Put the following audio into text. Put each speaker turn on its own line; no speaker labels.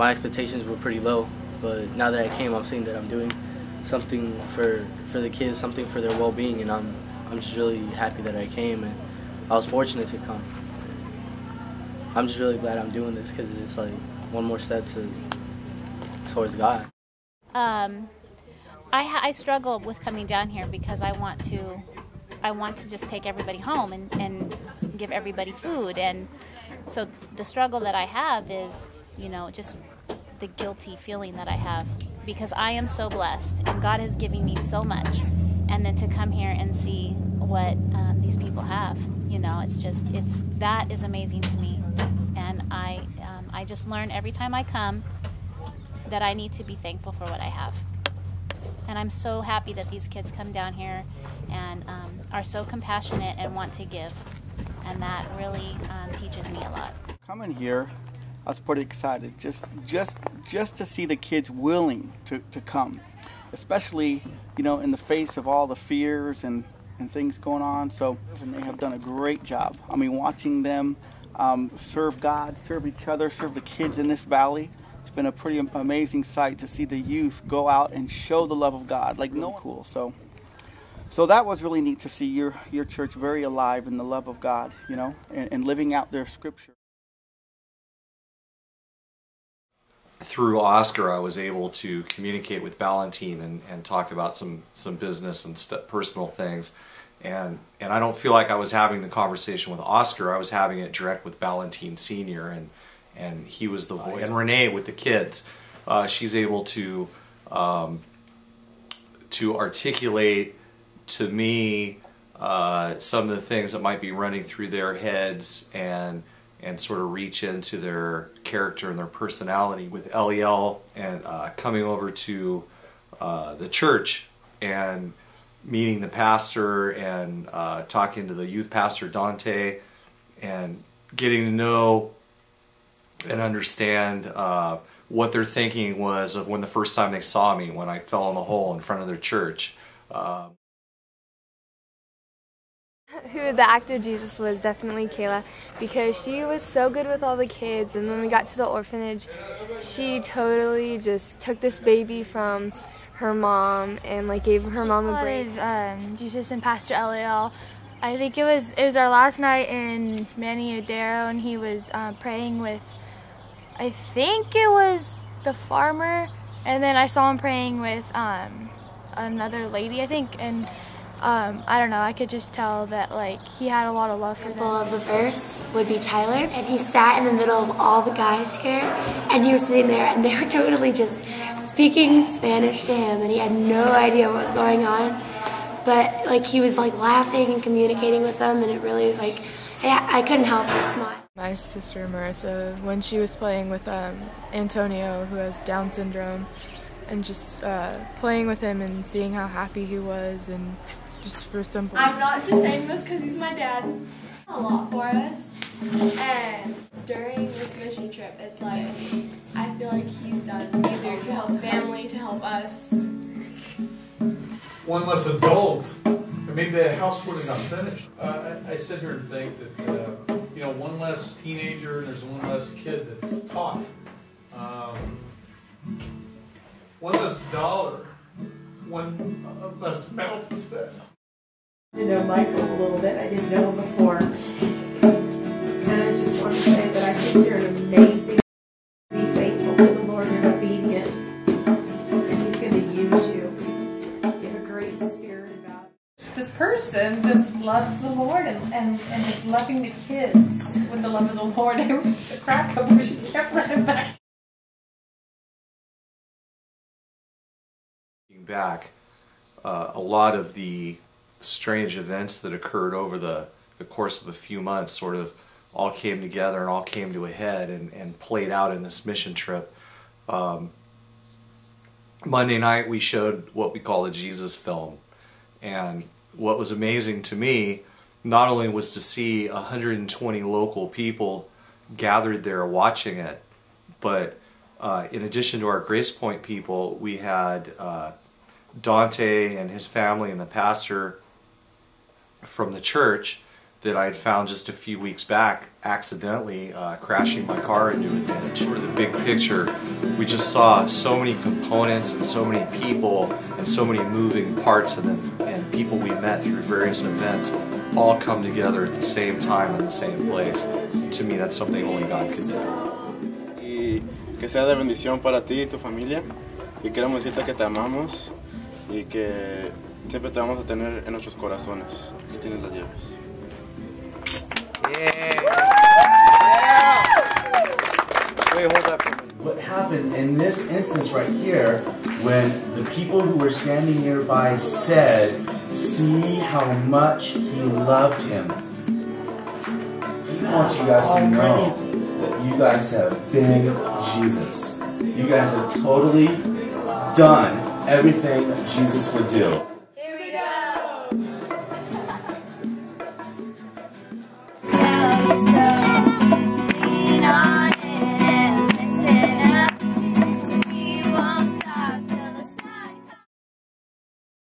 my expectations were pretty low, but now that I came, I'm seeing that I'm doing something for the kids, something for their well-being, and I'm just really happy that I came, and I was fortunate to come. I'm just really glad I'm doing this because it's like one more step towards God.
I struggle with coming down here because I want to just take everybody home and give everybody food, and so the struggle that I have is, you know, just the guilty feeling that I have because I am so blessed and God has given me so much, and then to come here and see what these people have, you know, that is amazing to me, and I just learn every time I come that I need to be thankful for what I have. And I'm so happy that these kids come down here and are so compassionate and want to give. And that really teaches me a lot.
Coming here, I was pretty excited just to see the kids willing to come. Especially, you know, in the face of all the fears and things going on. So and they have done a great job. I mean, watching them serve God, serve each other, serve the kids in this valley. It's been a pretty amazing sight to see the youth go out and show the love of God. Like, no cool. So that was really neat to see your church very alive in the love of God, you know, and living out their scripture.
Through Oscar, I was able to communicate with Valentine and talk about some business and personal things. And I don't feel like I was having the conversation with Oscar. I was having it direct with Valentine Sr. and he was the voice. And Renee with the kids, she's able to articulate to me some of the things that might be running through their heads and sort of reach into their character and their personality. With Eliel and coming over to the church and meeting the pastor and talking to the youth pastor Dante and getting to know and understand what their thinking was of when the first time they saw me, when I fell in the hole in front of their church.
Who the actor Jesus was definitely Kayla, because she was so good with all the kids, and when we got to the orphanage, she totally just took this baby from her mom and like gave her mom a break.
Jesus and Pastor Eliel. I think it was our last night in Maneadero, and he was praying with, I think it was the farmer, and then I saw him praying with another lady, I think, and I don't know, I could just tell that like he had a lot of love for them.
Of the verse would be Tyler, and he sat in the middle of all the guys here, and he was sitting there, and they were totally just speaking Spanish to him, and he had no idea what was going on, but like he was like laughing and communicating with them, and it really like I couldn't help but smile.
My sister Marissa, when she was playing with Antonio, who has Down syndrome, and just playing with him and seeing how happy he was, and just for simple.
I'm not just saying this because he's my dad. A lot for us, and during this mission trip, it's like I feel like he's done either to help family, to help us.
One less adult, and maybe the house would have got finished. I sit here and think that you know, one less teenager and there's one less kid that's taught. One less dollar, one less mouth to spend.
I know Michael a little bit. I didn't know him before. And I just want to say that I think you're an amazing. Be faithful to the Lord and obedient. And He's going to use you. You have a great spirit about it.
This person just loves the Lord and is loving the kids with the love of the Lord. It was just a crack up where she kept running back.
Back, a lot of the strange events that occurred over the course of a few months sort of all came together and all came to a head and played out in this mission trip. Monday night we showed what we call a Jesus film, and what was amazing to me not only was to see 120 local people gathered there watching it, but in addition to our Grace Point people, we had Dante and his family and the pastor from the church that I had found just a few weeks back, accidentally crashing my car into a ditch. For the big picture, we just saw so many components and so many people and so many moving parts and people we met through various events all come together at the same time in the same place. To me, that's something only God could do.
Y que sea de bendición para ti y tu familia. Y queremos decirte que te amamos y que siempre te vamos a tener en nuestros corazones. Aquí tienes las llaves.
What happened in this instance right here, when the people who were standing nearby said, "See how much he loved him." I want you guys to know that you guys have been Jesus. You guys have totally done everything that Jesus would do.